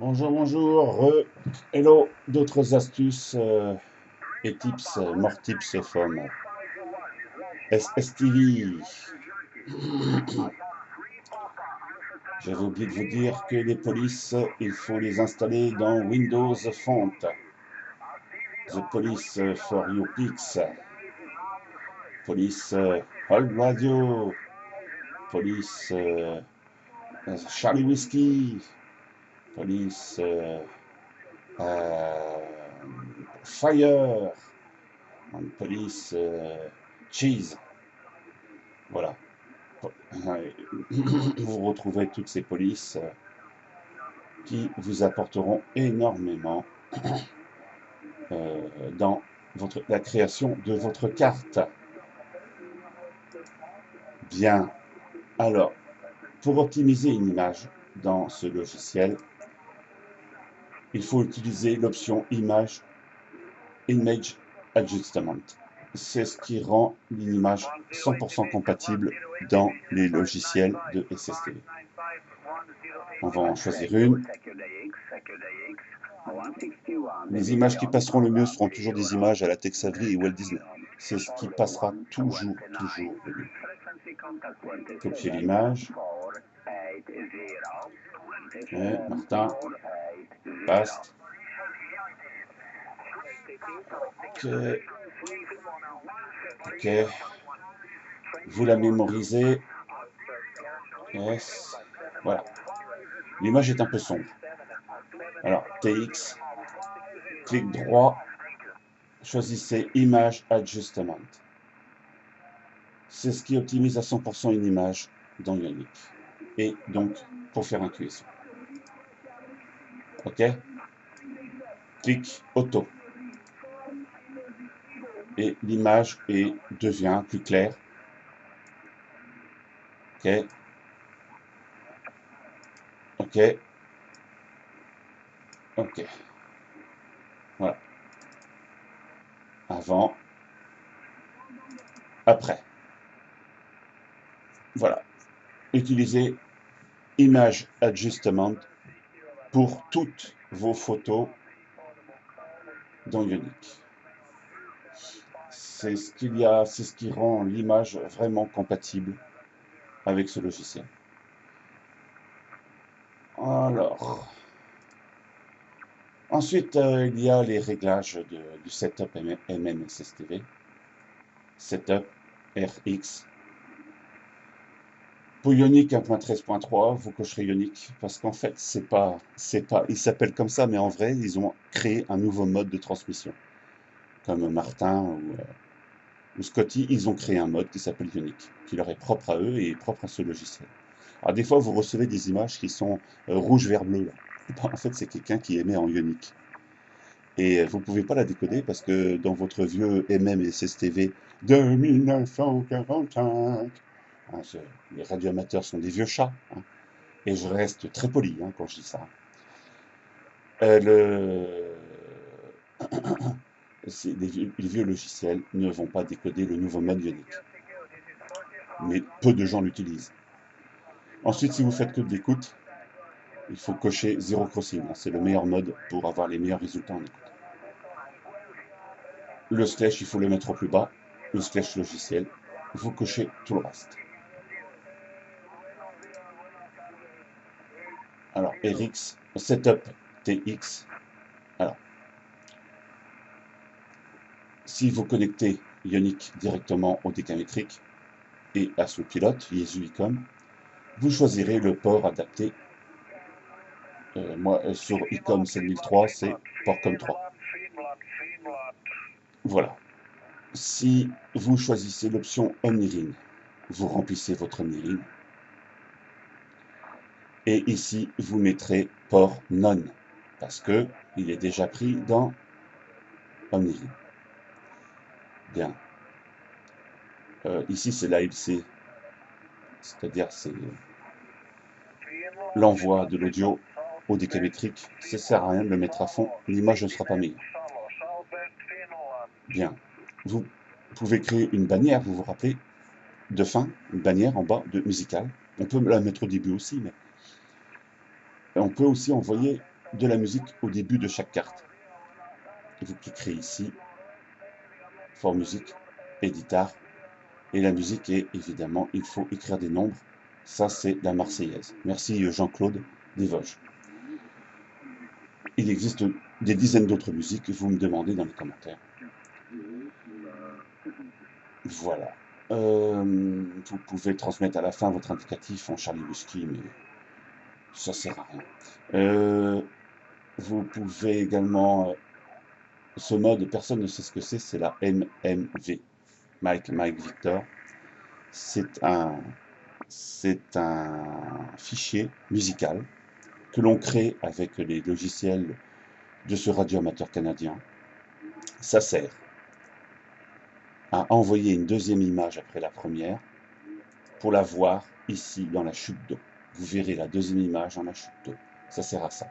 Bonjour, bonjour, hello, d'autres astuces et tips, more tips from SSTV. J'avais oublié de vous dire que les polices, il faut les installer dans Windows Font. The Police for You Pix, Police Hold Radio, Police Charlie Whiskey, Police uh, Fire, and Police Cheese. Voilà. Vous retrouvez toutes ces polices qui vous apporteront énormément dans la création de votre carte. Bien. Alors, pour optimiser une image dans ce logiciel, il faut utiliser l'option Image Adjustment. C'est ce qui rend l'image 100% compatible dans les logiciels de SSTV. On va en choisir une. Les images qui passeront le mieux seront toujours des images à la Tex Avery et Walt Disney. C'est ce qui passera toujours le mieux. Copier l'image. Martin. Paste. Ok. Vous la mémorisez. Yes. Voilà. L'image est un peu sombre. Alors, TX, clic droit, choisissez Image Adjustment. C'est ce qui optimise à 100% une image dans Ionic. Et donc, pour faire un QSO. OK? Clic Auto. Et l'image devient plus claire. OK? OK. OK. Voilà. Avant. Après. Voilà. Utilisez Image Adjustment pour toutes vos photos dans Ionic. C'est ce qui rend l'image vraiment compatible avec ce logiciel. Alors, ensuite, il y a les réglages du setup MMSSTV. Setup RX. Pour Ionic 1.13.3, vous cocherez Ionic parce qu'en fait, il s'appelle comme ça, mais en vrai, ils ont créé un nouveau mode de transmission. Comme Martin ou Scotty, ils ont créé un mode qui s'appelle Ionic, qui leur est propre à eux et propre à ce logiciel. Alors des fois, vous recevez des images qui sont rouge, vert, bleu. En fait, c'est quelqu'un qui émet en Ionic. Et vous ne pouvez pas la décoder parce que dans votre vieux MM et SSTV de 1945, hein, les radioamateurs sont des vieux chats, hein, et je reste très poli quand je dis ça. Les vieux logiciels ne vont pas décoder le nouveau mode Ionic. Mais peu de gens l'utilisent. Ensuite, si vous faites que de l'écoute, il faut cocher Zero Crossing. C'est le meilleur mode pour avoir les meilleurs résultats en écoute. Le slash, il faut le mettre au plus bas. Le slash logiciel, vous cochez tout le reste. Alors, RX, Setup TX. Alors, si vous connectez Ionic directement au décamétrique et à son pilote, Yesu Icom, vous choisirez le port adapté. Moi, sur Icom 7003, c'est port COM3. Voilà. Si vous choisissez l'option OmniRing, vous remplissez votre OmniRing. Et ici, vous mettrez port non, parce que il est déjà pris dans OmniRing. Bien. Ici, c'est l'ALC, c'est-à-dire c'est l'envoi de l'audio au décamétrique. Ça ne sert à rien de le mettre à fond, l'image ne sera pas meilleure. Bien. Vous pouvez créer une bannière, vous vous rappelez, de fin, une bannière en bas de musicale. On peut la mettre au début aussi, mais on peut aussi envoyer de la musique au début de chaque carte. Et vous cliquerez ici, For Music, Editar, et la musique est évidemment, il faut écrire des nombres. Ça, c'est la Marseillaise. Merci Jean-Claude des Vosges. Il existe des dizaines d'autres musiques, vous me demandez dans les commentaires. Voilà. Vous pouvez transmettre à la fin votre indicatif en Charlie Whisky, mais ça sert à rien. Vous pouvez également, ce mode, personne ne sait ce que c'est la MMV, Mike Victor. C'est un fichier musical que l'on crée avec les logiciels de ce radioamateur canadien. Ça sert à envoyer une deuxième image après la première pour la voir ici dans la chute d'eau. Vous verrez la deuxième image dans la chute d'eau. Ça sert à ça.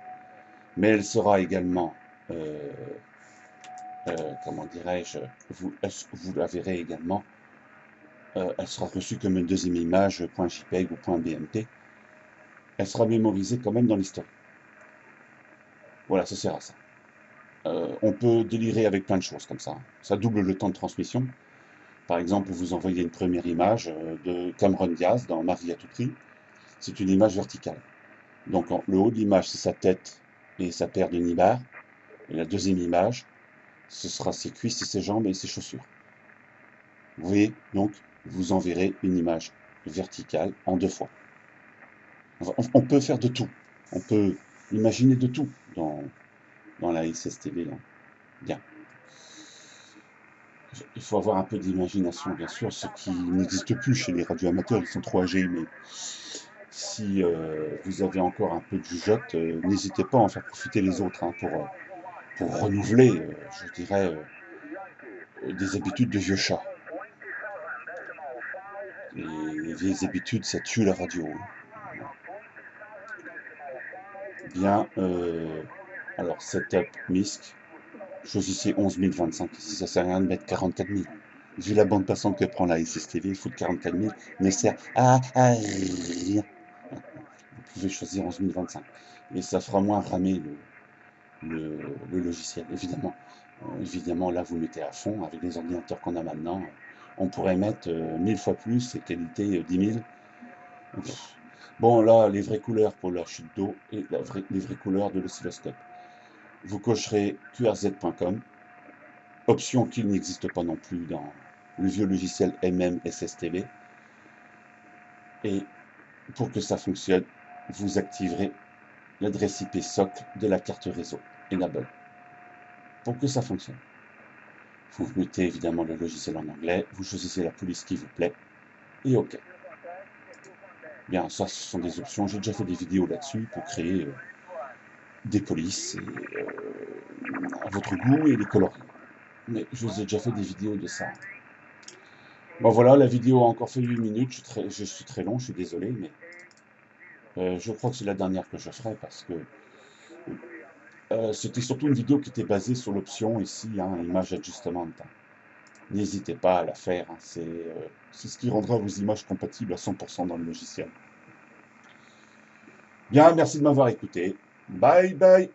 Mais elle sera également, comment dirais-je, vous la verrez également, elle sera reçue comme une deuxième image .jpeg ou .bmp. Elle sera mémorisée quand même dans l'historique. Voilà, ça sert à ça. On peut délirer avec plein de choses comme ça. Ça double le temps de transmission. Par exemple, vous envoyez une première image de Cameron Diaz dans Marie à tout prix. C'est une image verticale. Donc le haut de l'image, c'est sa tête et sa paire de nibards. Et la deuxième image, ce sera ses cuisses et ses jambes et ses chaussures. Vous voyez, donc, vous enverrez une image verticale en 2 fois. On peut faire de tout. On peut imaginer de tout dans la SSTV. Hein. Bien. Il faut avoir un peu d'imagination, bien sûr, ce qui n'existe plus chez les radioamateurs, ils sont trop âgés, mais si vous avez encore un peu de jugeote, n'hésitez pas à en faire profiter les autres hein, pour renouveler, je dirais, des habitudes de vieux chats. Et les vieilles habitudes, ça tue la radio. Bien, alors setup MISC, choisissez 11 025 ici, ça sert à rien de mettre 44 000. Vu la bande passante que prend la SSTV, il faut 44 000 ne sert à rien. Vous pouvez choisir 11 025 et ça fera moins ramer le logiciel, évidemment. Évidemment, là, vous mettez à fond avec les ordinateurs qu'on a maintenant. On pourrait mettre 1000 fois plus et qualité 10 000. Bon, là, les vraies couleurs pour la chute d'eau et les vraies couleurs de l'oscilloscope. Vous cocherez qrz.com, option qui n'existe pas non plus dans le vieux logiciel SSTV. Et pour que ça fonctionne, vous activerez l'adresse IP socle de la carte réseau, Enable, pour que ça fonctionne. Vous mettez évidemment le logiciel en anglais, vous choisissez la police qui vous plaît, et OK. Bien, ça, ce sont des options. J'ai déjà fait des vidéos là-dessus pour créer des polices à votre goût et les coloris. Mais je vous ai déjà fait des vidéos de ça. Bon voilà, la vidéo a encore fait 8 minutes. Je suis très long, je suis désolé, mais je crois que c'est la dernière que je ferai parce que c'était surtout une vidéo qui était basée sur l'option ici, hein, Image Adjustment. N'hésitez pas à la faire, hein, c'est ce qui rendra vos images compatibles à 100% dans le logiciel. Bien, merci de m'avoir écouté. Bye bye.